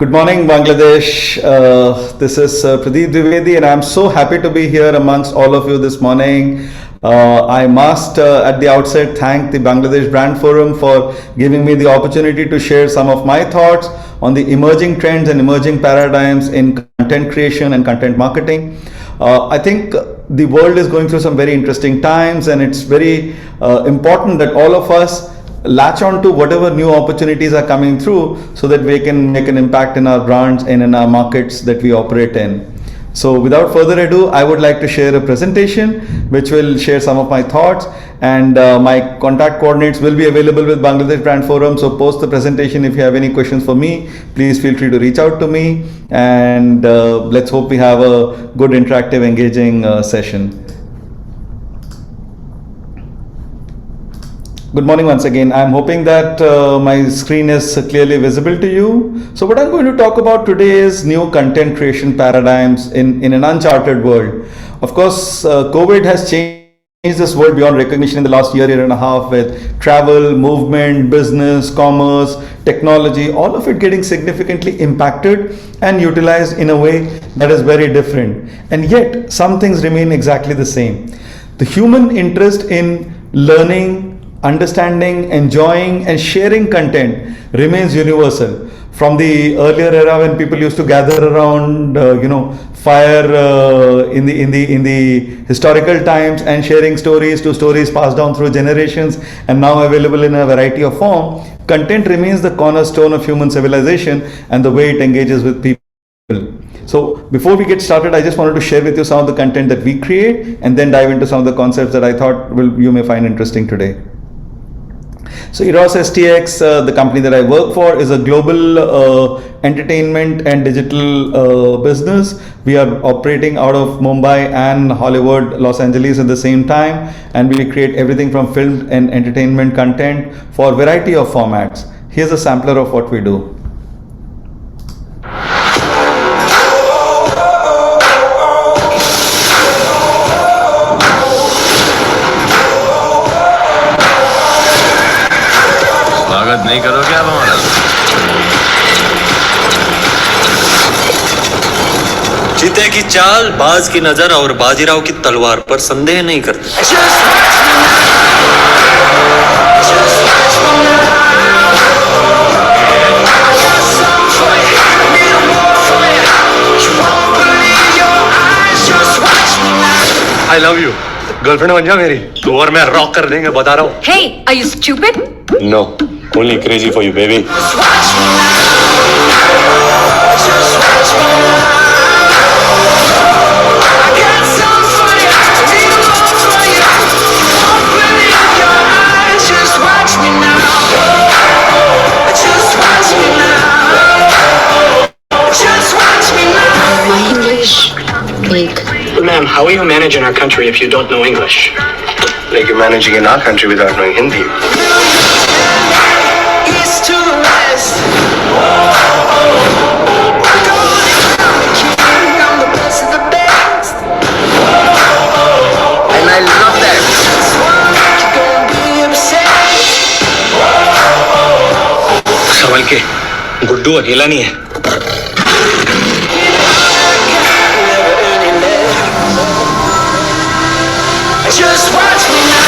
Good morning, Bangladesh. This is Pradeep Dwivedi, and I'm so happy to be here amongst all of you this morning. I must, at the outset, thank the Bangladesh Brand Forum for giving me the opportunity to share some of my thoughts on the emerging trends and emerging paradigms in content creation and content marketing. I think the world is going through some very interesting times, and it's very important that all of us latch on to whatever new opportunities are coming through so that we can make an impact in our brands and in our markets that we operate in. So without further ado, I would like to share a presentation which will share some of my thoughts, and my contact coordinates will be available with Bangladesh Brand Forum. So post the presentation, if you have any questions for me, please feel free to reach out to me, and let's hope we have a good, interactive, engaging session. Good morning once again. I'm hoping that my screen is clearly visible to you. So what I'm going to talk about today is new content creation paradigms in an uncharted world. Of course, COVID has changed this world beyond recognition in the last year and a half, with travel, movement, business, commerce, technology, all of it getting significantly impacted and utilized in a way that is very different. And yet, some things remain exactly the same. The human interest in learning, understanding, enjoying, and sharing content remains universal. From the earlier era when people used to gather around, fire in the historical times and sharing stories, to stories passed down through generations and now available in a variety of form, content remains the cornerstone of human civilization and the way it engages with people. So before we get started, I just wanted to share with you some of the content that we create and then dive into some of the concepts that I thought you may find interesting today. So Eros STX, the company that I work for, is a global entertainment and digital business. We are operating out of Mumbai and Hollywood, Los Angeles at the same time, and we create everything from film and entertainment content for a variety of formats. Here's a sampler of what we do. नहीं करोगे आप हमारा? चीते की चाल, बाज की नजर और बाजीराव की तलवार पर संदेह नहीं करते. I love you. गर्लफ्रेंड बन जा मेरी. तू और मैं रॉक कर देंगे, बता रहा हूँ. Hey, are you stupid? No. Only crazy for you, baby. English, like. Ma'am, how are you managing our country if you don't know English? Like you're managing in our country without knowing Hindi. And I love that. संभल के, गुड्डू अकेला नहीं है. Just watch me now.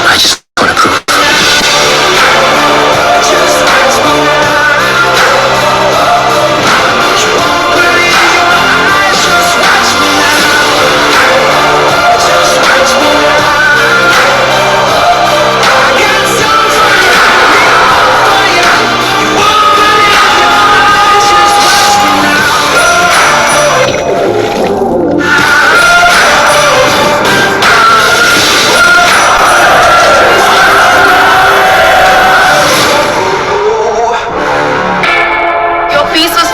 I just want to prove. Just watch me now. You won't believe your eyes. Just watch me now. Just watch me now. I got something for you. You won't believe your eyes. Just watch me now.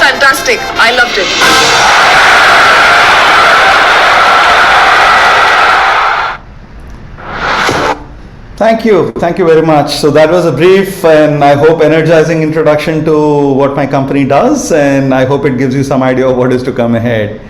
Fantastic. I loved it. Thank you very much. So that was a brief and I hope energizing introduction to what my company does, and I hope it gives you some idea of what is to come ahead.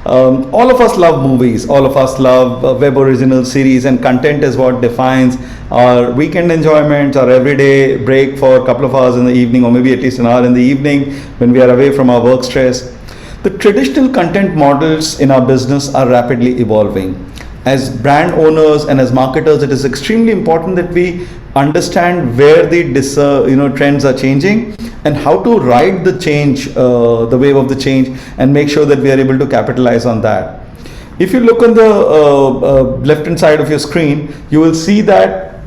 All of us love movies, all of us love web original series, and content is what defines our weekend enjoyments, our everyday break for a couple of hours in the evening, or maybe at least an hour in the evening when we are away from our work stress. The traditional content models in our business are rapidly evolving. As brand owners and as marketers, it is extremely important that we understand where the trends are changing and how to ride the change, the wave of the change, and make sure that we are able to capitalize on that. If you look on the left hand side of your screen, you will see that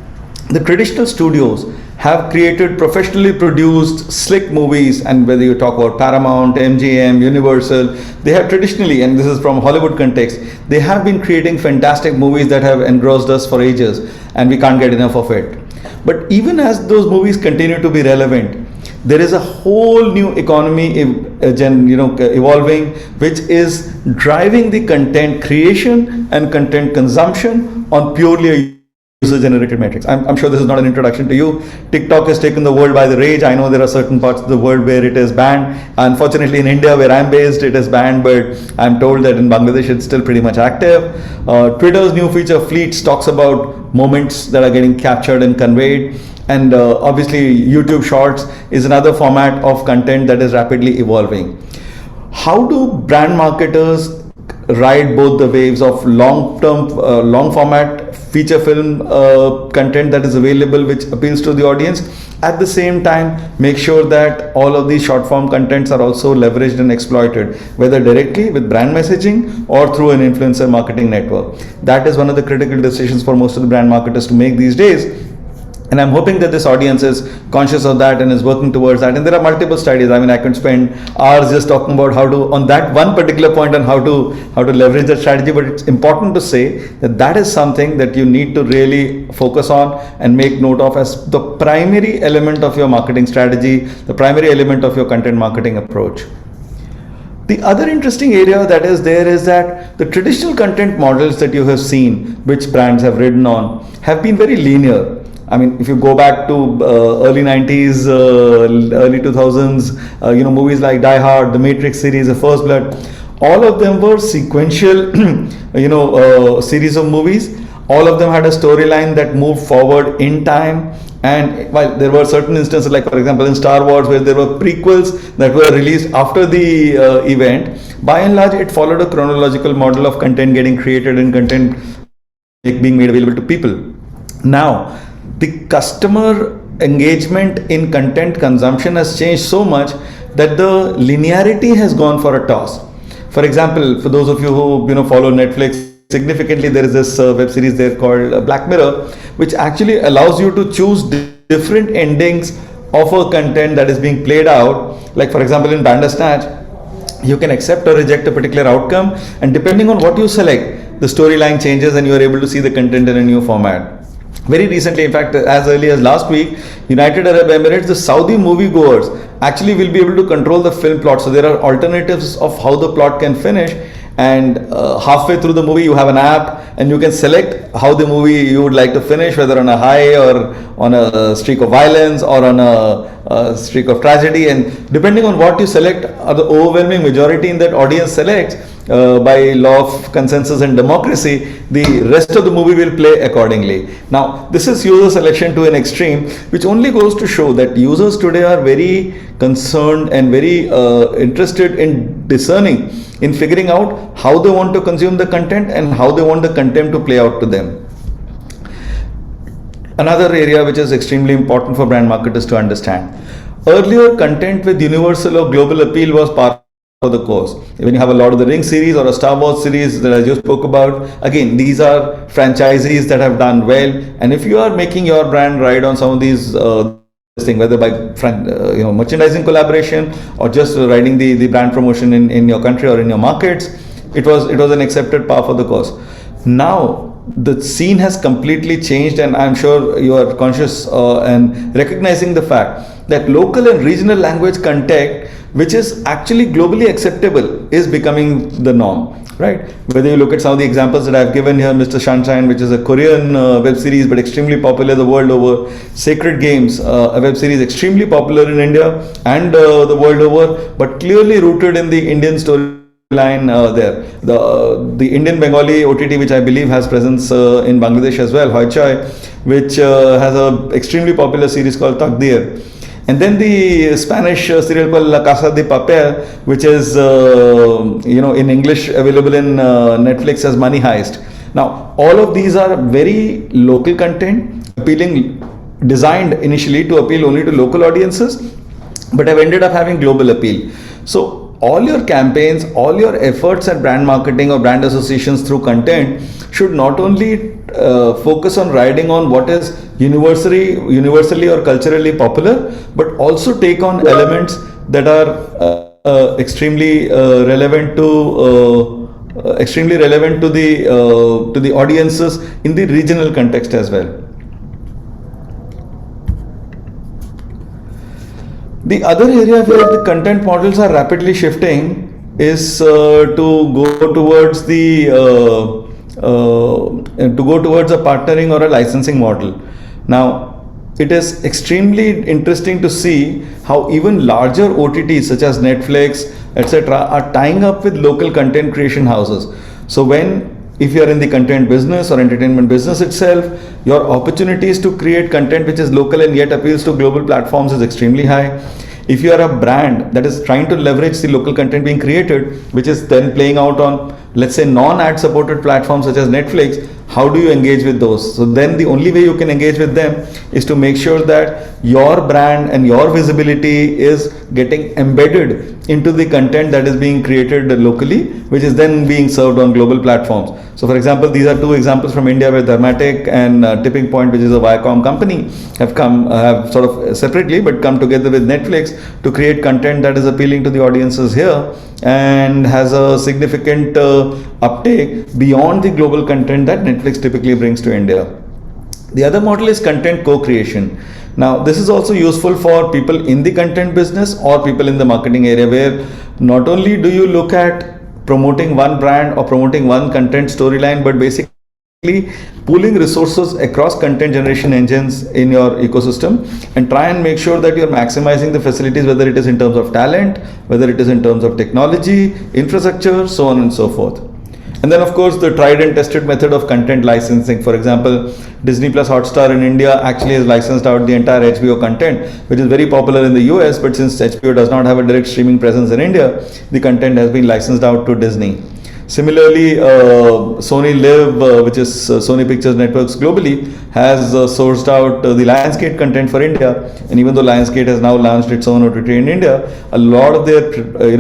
the traditional studios have created professionally produced slick movies, and whether you talk about Paramount, MGM, Universal, they have traditionally, and this is from Hollywood context, they have been creating fantastic movies that have engrossed us for ages, and we can't get enough of it. But even as those movies continue to be relevant, there is a whole new economy evolving, which is driving the content creation and content consumption on purely a user-generated metrics. I'm sure this is not an introduction to you. TikTok has taken the world by the rage. I know there are certain parts of the world where it is banned. Unfortunately, in India, where I'm based, it is banned, but I'm told that in Bangladesh, it's still pretty much active. Twitter's new feature, Fleets, talks about moments that are getting captured and conveyed. And obviously, YouTube Shorts is another format of content that is rapidly evolving. How do brand marketers ride both the waves of long-term, long-format feature film content that is available, which appeals to the audience, at the same time make sure that all of these short-form contents are also leveraged and exploited, whether directly with brand messaging or through an influencer marketing network? That is one of the critical decisions for most of the brand marketers to make these days. And I'm hoping that this audience is conscious of that and is working towards that. And there are multiple studies. I mean, I could spend hours just talking about how to, on that one particular point, on how to leverage that strategy. But it's important to say that that is something that you need to really focus on and make note of as the primary element of your marketing strategy, the primary element of your content marketing approach. The other interesting area that is there is that the traditional content models that you have seen, which brands have ridden on, have been very linear. I mean, if you go back to early 90s, early 2000s, movies like Die Hard, The Matrix series, The First Blood, all of them were sequential, series of movies. All of them had a storyline that moved forward in time. And while there were certain instances, like for example in Star Wars, where there were prequels that were released after the event, by and large, it followed a chronological model of content getting created and content being made available to people. Now, the customer engagement in content consumption has changed so much that the linearity has gone for a toss. For example, for those of you who follow Netflix significantly, there is this web series there called Black Mirror, which actually allows you to choose different endings of a content that is being played out. Like for example, in Bandersnatch, you can accept or reject a particular outcome, and depending on what you select, the storyline changes and you are able to see the content in a new format. Very recently, in fact, as early as last week, United Arab Emirates, the Saudi moviegoers actually will be able to control the film plot. So there are alternatives of how the plot can finish. And halfway through the movie, you have an app and you can select how the movie you would like to finish, whether on a high or on a streak of violence or on a streak of tragedy. And depending on what you select, the overwhelming majority in that audience selects, by law of consensus and democracy, the rest of the movie will play accordingly. Now, this is user selection to an extreme, which only goes to show that users today are very concerned and very interested in discerning, in figuring out how they want to consume the content and how they want the content to play out to them. Another area which is extremely important for brand marketers to understand. Earlier, content with universal or global appeal was part of the course. When you have a Lord of the Rings series or a Star Wars series that I just spoke about, again, these are franchises that have done well. And if you are making your brand ride on some of these things, whether by merchandising collaboration or just riding the brand promotion in your country or in your markets, it was an accepted path for the course. Now, the scene has completely changed, and I'm sure you are conscious and recognizing the fact that local and regional language content, which is actually globally acceptable, is becoming the norm, right? Whether you look at some of the examples that I've given here, Mr. Sunshine, which is a Korean web series but extremely popular the world over, Sacred Games, a web series extremely popular in India and the world over, but clearly rooted in the Indian story storyline there. The Indian Bengali OTT, which I believe has presence in Bangladesh as well, Hoichoi, which has a extremely popular series called Takdir. And then the Spanish serial called La Casa de Papel, which is in English available in Netflix as Money Heist. Now, all of these are very local content, designed initially to appeal only to local audiences, but have ended up having global appeal. So all your campaigns, all your efforts at brand marketing or brand associations through content should not only focus on riding on what is universally or culturally popular, but also take on elements that are extremely relevant to the audiences in the regional context as well. The other area where the content models are rapidly shifting is to go towards a partnering or a licensing model. Now, it is extremely interesting to see how even larger OTTs such as Netflix, etc., are tying up with local content creation houses. So if you are in the content business or entertainment business itself, your opportunities to create content which is local and yet appeals to global platforms is extremely high. If you are a brand that is trying to leverage the local content being created, which is then playing out on, let's say, non-ad supported platforms such as Netflix, how do you engage with those? So then the only way you can engage with them is to make sure that your brand and your visibility is getting embedded into the content that is being created locally, which is then being served on global platforms. So for example, these are two examples from India where Dermatic and Tipping Point, which is a Viacom company, have sort of separately but come together with Netflix to create content that is appealing to the audiences here and has a significant uptake beyond the global content that Netflix typically brings to India. The other model is content co-creation. Now, this is also useful for people in the content business or people in the marketing area, where not only do you look at promoting one brand or promoting one content storyline, but basically pooling resources across content generation engines in your ecosystem and try and make sure that you're maximizing the facilities, whether it is in terms of talent, whether it is in terms of technology, infrastructure, so on and so forth. And then of course the tried and tested method of content licensing. For example, Disney Plus Hotstar in India actually has licensed out the entire HBO content, which is very popular in the US, but since HBO does not have a direct streaming presence in India, the content has been licensed out to Disney. Similarly, Sony Live, which is Sony Pictures Networks globally, has sourced out the Lionsgate content for India. And even though Lionsgate has now launched its own OTT in India, a lot of their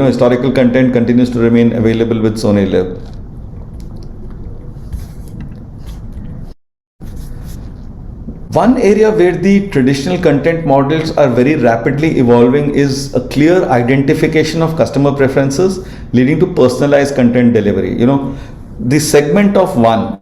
historical content continues to remain available with Sony Live. One area where the traditional content models are very rapidly evolving is a clear identification of customer preferences leading to personalized content delivery. The segment of one,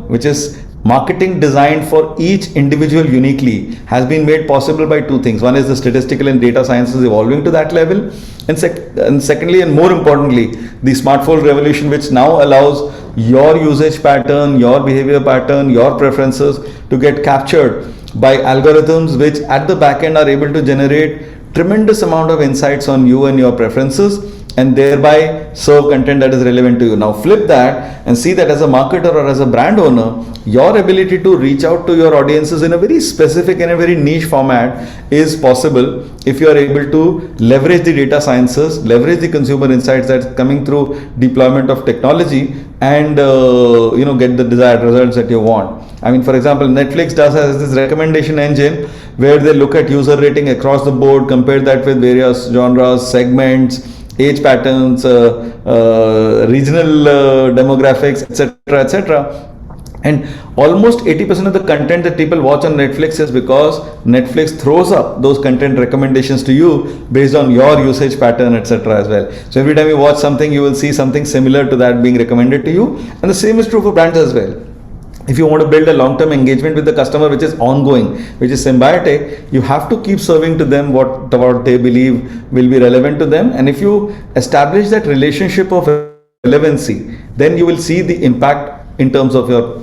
which is marketing designed for each individual uniquely, has been made possible by two things. One is the statistical and data sciences evolving to that level, and secondly, and more importantly, the smartphone revolution, which now allows your usage pattern, your behavior pattern, your preferences to get captured by algorithms which at the back end are able to generate tremendous amount of insights on you and your preferences, and thereby serve content that is relevant to you. Now flip that and see that as a marketer or as a brand owner, your ability to reach out to your audiences in a very specific and a very niche format is possible if you are able to leverage the data sciences, leverage the consumer insights that's coming through deployment of technology, and get the desired results that you want. I mean, for example, Netflix has this recommendation engine where they look at user rating across the board, compare that with various genres, segments, age patterns, regional demographics, etc. And almost 80% of the content that people watch on Netflix is because Netflix throws up those content recommendations to you based on your usage pattern, etc. as well. So every time you watch something, you will see something similar to that being recommended to you. And the same is true for brands as well. If you want to build a long-term engagement with the customer, which is ongoing, which is symbiotic, you have to keep serving to them what they believe will be relevant to them. And if you establish that relationship of relevancy, then you will see the impact in terms of your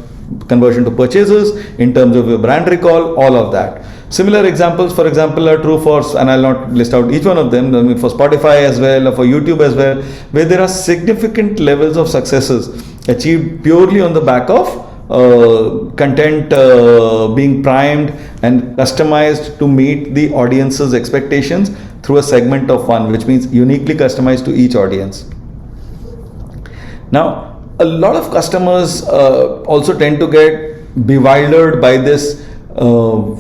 conversion to purchases, in terms of your brand recall, all of that. Similar examples, for example, are true for, and I'll not list out each one of them, I mean, for Spotify as well, or for YouTube as well, where there are significant levels of successes achieved purely on the back of content being primed and customized to meet the audience's expectations through a segment of one, which means uniquely customized to each audience. Now, a lot of customers also tend to get bewildered by this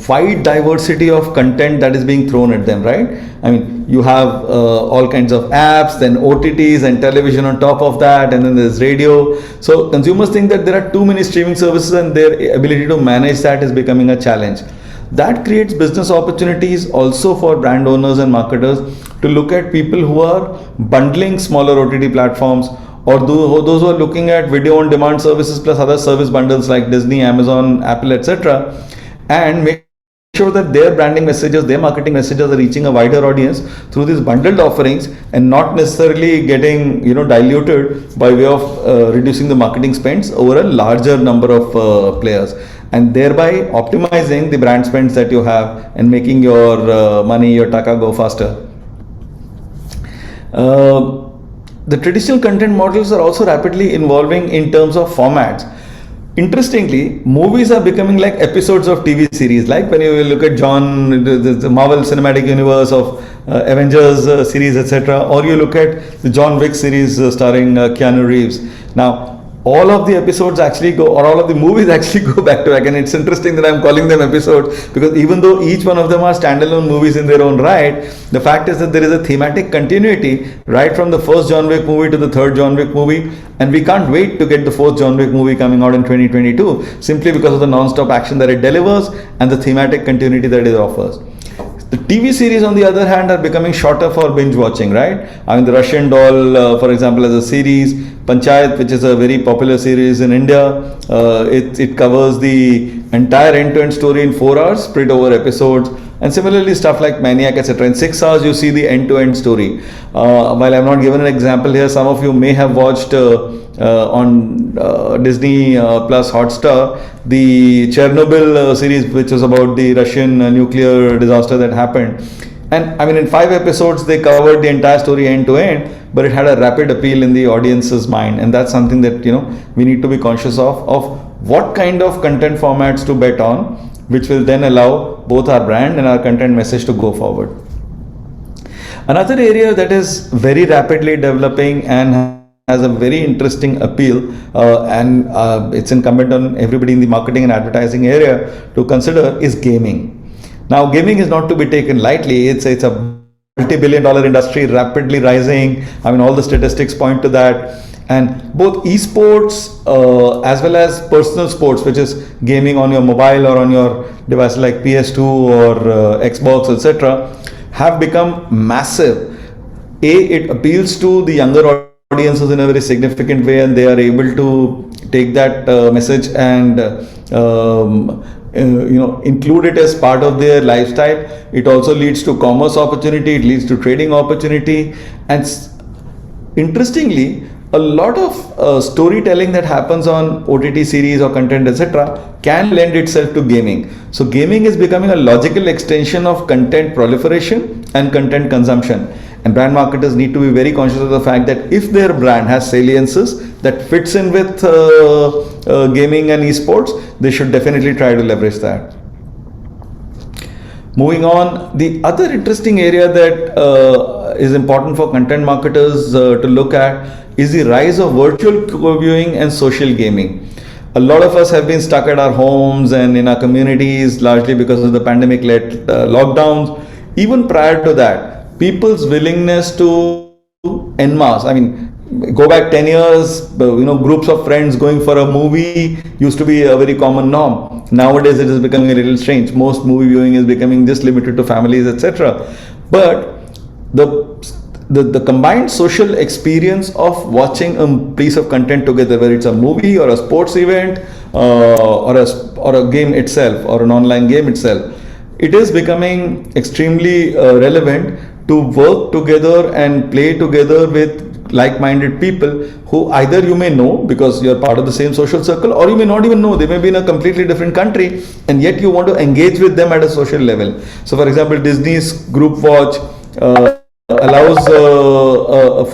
wide diversity of content that is being thrown at them, right? I mean, you have all kinds of apps, then OTTs and television on top of that, and then there's radio. So consumers think that there are too many streaming services and their ability to manage that is becoming a challenge. That creates business opportunities also for brand owners and marketers to look at people who are bundling smaller OTT platforms, or those who are looking at video on demand services plus other service bundles like Disney, Amazon, Apple, etc., and make sure that their branding messages, their marketing messages are reaching a wider audience through these bundled offerings and not necessarily getting diluted by way of reducing the marketing spends over a larger number of players, and thereby optimizing the brand spends that you have and making your money, your taka go faster. The traditional content models are also rapidly evolving in terms of formats. Interestingly, movies are becoming like episodes of TV series. Like when you look at the Marvel Cinematic Universe of Avengers series, etc., or you look at the John Wick series starring Keanu Reeves. Now, all of the episodes actually go, or all of the movies actually go back to back, and it's interesting that I'm calling them episodes, because even though each one of them are standalone movies in their own right, the fact is that there is a thematic continuity right from the first John Wick movie to the third John Wick movie, and we can't wait to get the fourth John Wick movie coming out in 2022 simply because of the non-stop action that it delivers and the thematic continuity that it offers. The TV series, on the other hand, are becoming shorter for binge watching, right? I mean, the Russian Doll, for example, as a series, Panchayat, which is a very popular series in India, it covers the entire end-to-end story in 4 hours, spread over episodes. And similarly, stuff like Maniac, etc. In 6 hours, you see the end-to-end story. While I'm not given an example here, some of you may have watched on Disney plus Hotstar the Chernobyl series, which was about the Russian nuclear disaster that happened. And I mean, in 5 episodes, they covered the entire story end to end, but it had a rapid appeal in the audience's mind. And that's something that, we need to be conscious of what kind of content formats to bet on, which will then allow both our brand and our content message to go forward. Another area that is very rapidly developing and has a very interesting appeal, and it's incumbent on everybody in the marketing and advertising area to consider, is gaming. Now, gaming is not to be taken lightly. It's a multi-billion-dollar industry, rapidly rising. I mean, all the statistics point to that. And both esports as well as personal sports, which is gaming on your mobile or on your device like PS2 or Xbox, etc., have become massive. It appeals to the younger audiences in a very significant way, and they are able to take that message and include it as part of their lifestyle. It also leads to commerce opportunity, it leads to trading opportunity, and interestingly, a lot of storytelling that happens on OTT series or content, etc., can lend itself to gaming. So gaming is becoming a logical extension of content proliferation and content consumption. And brand marketers need to be very conscious of the fact that if their brand has saliences that fits in with gaming and esports, they should definitely try to leverage that. Moving on, the other interesting area that is important for content marketers to look at is the rise of virtual co-viewing and social gaming. A lot of us have been stuck at our homes and in our communities largely because of the pandemic-led lockdowns. Even prior to that, people's willingness to en masse, I mean, go back 10 years, groups of friends going for a movie used to be a very common norm. Nowadays, it is becoming a little strange. Most movie viewing is becoming just limited to families, etc. But the combined social experience of watching a piece of content together, whether it's a movie or a sports event or a game itself or an online game itself, it is becoming extremely relevant to work together and play together with like-minded people who either you may know because you're part of the same social circle, or you may not even know. They may be in a completely different country, and yet you want to engage with them at a social level. So for example, Disney's Group Watch allows a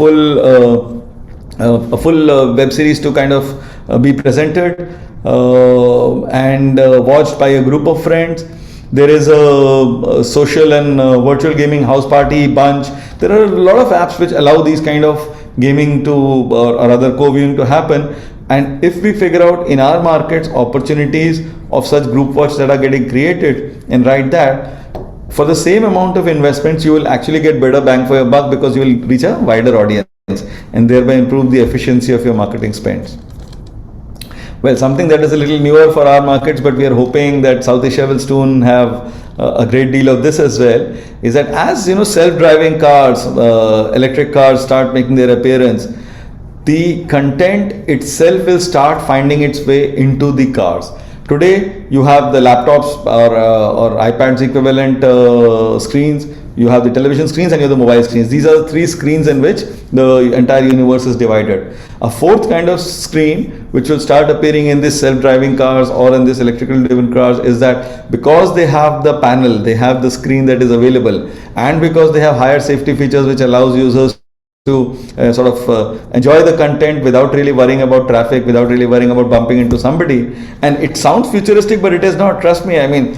full web series to kind of be presented and watched by a group of friends. There is a social and virtual gaming house party bunch. There are a lot of apps which allow these kind of gaming to or other co-viewing to happen. And if we figure out in our markets opportunities of such group watch that are getting created and write that, for the same amount of investments you will actually get better bang for your buck, because you will reach a wider audience and thereby improve the efficiency of your marketing spends. Well, something that is a little newer for our markets, but we are hoping that South Asia will soon have a great deal of this as well, is that as self-driving cars, electric cars start making their appearance, the content itself will start finding its way into the cars. Today you have the laptops or iPads equivalent screens, you have the television screens, and you have the mobile screens. These are the three screens in which the entire universe is divided. A fourth kind of screen which will start appearing in these self-driving cars or in this electrical driven cars is that because they have the panel, they have the screen that is available, and because they have higher safety features which allows users to enjoy the content without really worrying about traffic, without really worrying about bumping into somebody. And it sounds futuristic, but it is not, trust me. I mean,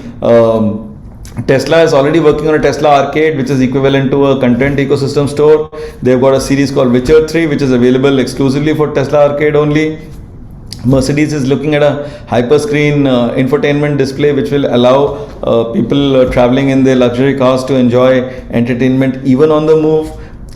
Tesla is already working on a Tesla Arcade, which is equivalent to a content ecosystem store. They've got a series called Witcher 3, which is available exclusively for Tesla Arcade only. Mercedes is looking at a hyperscreen infotainment display which will allow people traveling in their luxury cars to enjoy entertainment even on the move.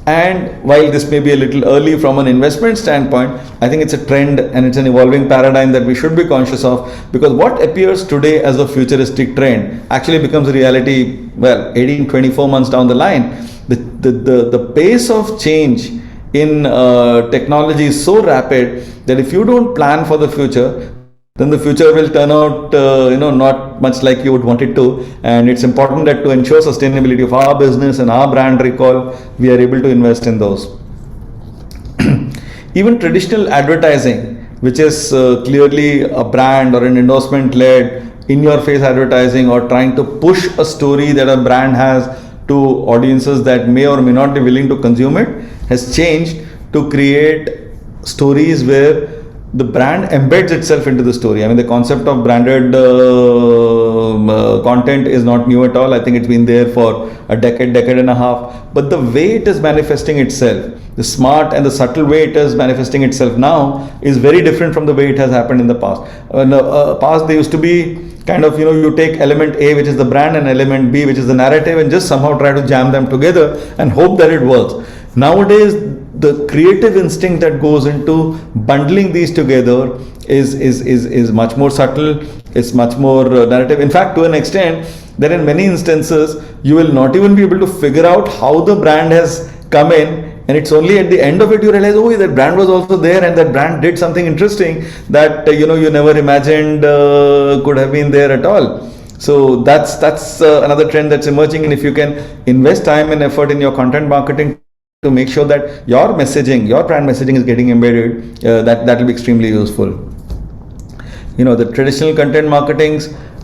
And while this may be a little early from an investment standpoint, I think it's a trend and it's an evolving paradigm that we should be conscious of, because what appears today as a futuristic trend actually becomes a reality, 18-24 months down the line. The pace of change in technology is so rapid that if you don't plan for the future, then the future will turn out not much like you would want it to. And it's important that to ensure sustainability of our business and our brand recall, we are able to invest in those. Even traditional advertising, which is clearly a brand or an endorsement led in your face advertising, or trying to push a story that a brand has to audiences that may or may not be willing to consume it, has changed to create stories where the brand embeds itself into the story. I mean, the concept of branded content is not new at all. I think it's been there for a decade and a half. But the way it is manifesting itself, the smart and the subtle way it is manifesting itself now, is very different from the way it has happened in the past. In the past, there used to be kind of, you take element A, which is the brand, and element B, which is the narrative, and just somehow try to jam them together and hope that it works. Nowadays, the creative instinct that goes into bundling these together is much more subtle. It's much more narrative. In fact, to an extent that in many instances you will not even be able to figure out how the brand has come in, and it's only at the end of it you realize, oh, that brand was also there, and that brand did something interesting that you never imagined could have been there at all. So that's another trend that's emerging. And if you can invest time and effort in your content marketing to make sure that your messaging, your brand messaging is getting embedded, that will be extremely useful. The traditional content marketing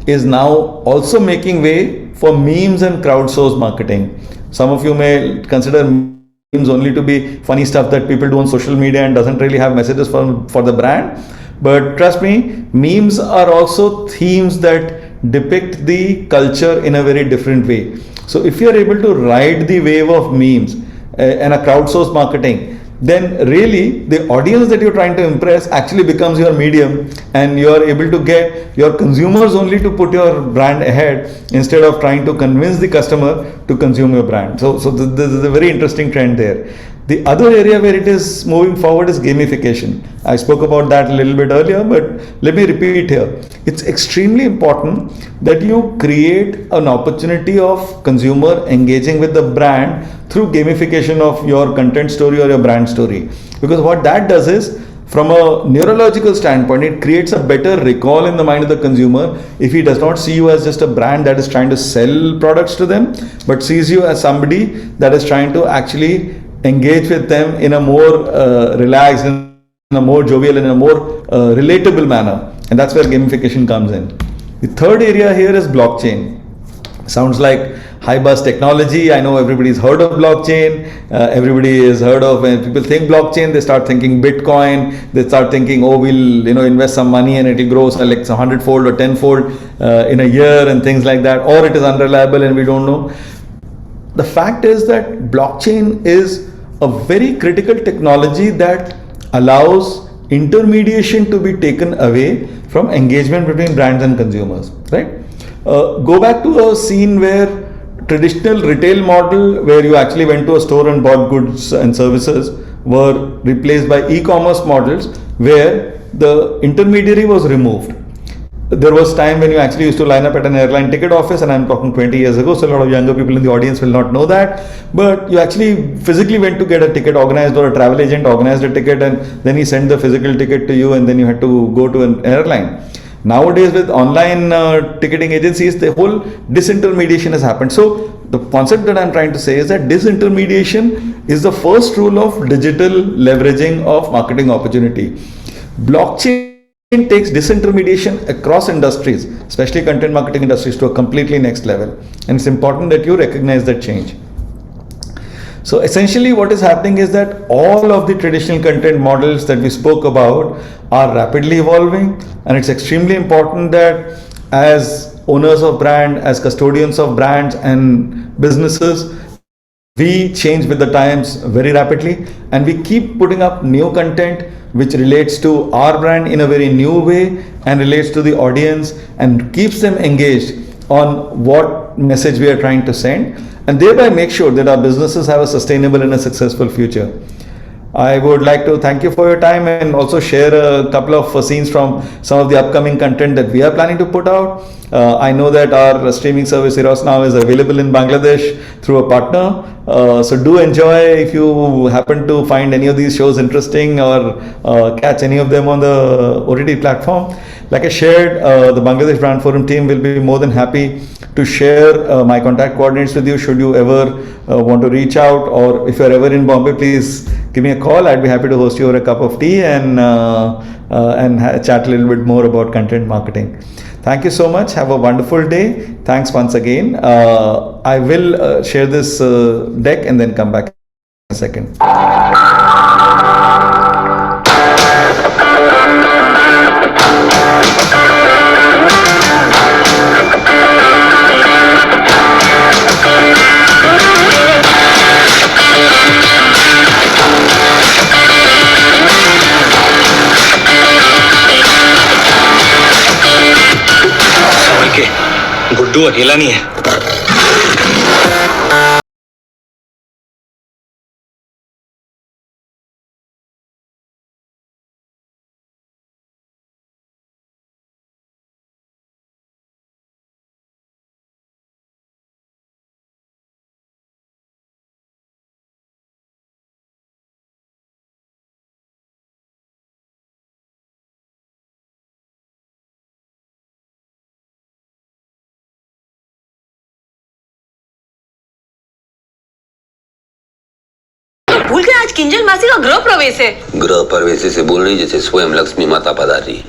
is now also making way for memes and crowdsourced marketing. Some of you may consider memes only to be funny stuff that people do on social media and doesn't really have messages for the brand. But trust me, memes are also themes that depict the culture in a very different way. So if you are able to ride the wave of memes and a crowdsourced marketing, then really the audience that you're trying to impress actually becomes your medium, and you're able to get your consumers only to put your brand ahead instead of trying to convince the customer to consume your brand. So this is a very interesting trend there. The other area where it is moving forward is gamification. I spoke about that a little bit earlier, but let me repeat here. It's extremely important that you create an opportunity of consumer engaging with the brand through gamification of your content story or your brand story. Because what that does is, from a neurological standpoint, it creates a better recall in the mind of the consumer if he does not see you as just a brand that is trying to sell products to them, but sees you as somebody that is trying to actually engage with them in a more relaxed, in a more jovial, in a more relatable manner. And that's where gamification comes in. The third area here is blockchain. Sounds like high buzz technology. I know everybody's heard of blockchain. Everybody has heard of, when people think blockchain, they start thinking Bitcoin. They start thinking, oh, we'll invest some money and it'll grow so like 100-fold or 10-fold in a year and things like that. Or it is unreliable and we don't know. The fact is that blockchain is a very critical technology that allows intermediation to be taken away from engagement between brands and consumers, right? Go back to a scene where traditional retail model, where you actually went to a store and bought goods and services, were replaced by e-commerce models where the intermediary was removed. There was time when you actually used to line up at an airline ticket office, and I'm talking 20 years ago, so a lot of younger people in the audience will not know that, but you actually physically went to get a ticket organized, or a travel agent organized a ticket and then he sent the physical ticket to you and then you had to go to an airline. Nowadays with online ticketing agencies, the whole disintermediation has happened. So the concept that I'm trying to say is that disintermediation is the first rule of digital leveraging of marketing opportunity. Blockchain takes disintermediation across industries, especially content marketing industries, to a completely next level. And it's important that you recognize that change. So essentially what is happening is that all of the traditional content models that we spoke about are rapidly evolving, and it's extremely important that as owners of brand, as custodians of brands and businesses, we change with the times very rapidly, and we keep putting up new content which relates to our brand in a very new way and relates to the audience and keeps them engaged on what message we are trying to send, and thereby make sure that our businesses have a sustainable and a successful future. I would like to thank you for your time and also share a couple of scenes from some of the upcoming content that we are planning to put out. I know that our streaming service Eros Now is available in Bangladesh through a partner. So do enjoy if you happen to find any of these shows interesting or catch any of them on the OTT platform. Like I shared, the Bangladesh Brand Forum team will be more than happy to share my contact coordinates with you should you ever want to reach out, or if you're ever in Bombay, please give me a call. I'd be happy to host you over a cup of tea and chat a little bit more about content marketing. Thank you so much. Have a wonderful day. Thanks once again. I will share this deck and then come back in a second. Guddu अकेला नहीं है। भूल गए आज किंजल मासी का गृह प्रवेश है। गृह प्रवेश से बोल रही जैसे स्वयं लक्ष्मी माता पधारी।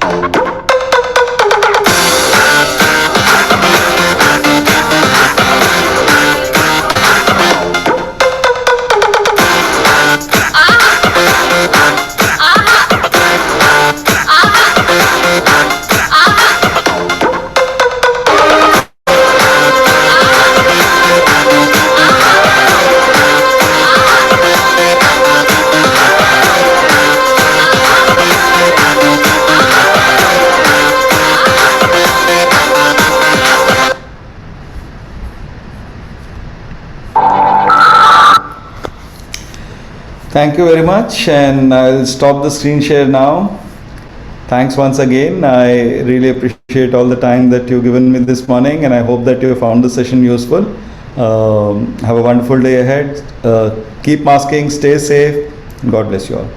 Thank you very much, and I'll stop the screen share now. Thanks once again. I really appreciate all the time that you've given me this morning, and I hope that you found the session useful. Have a wonderful day ahead. Keep masking, stay safe. God bless you all.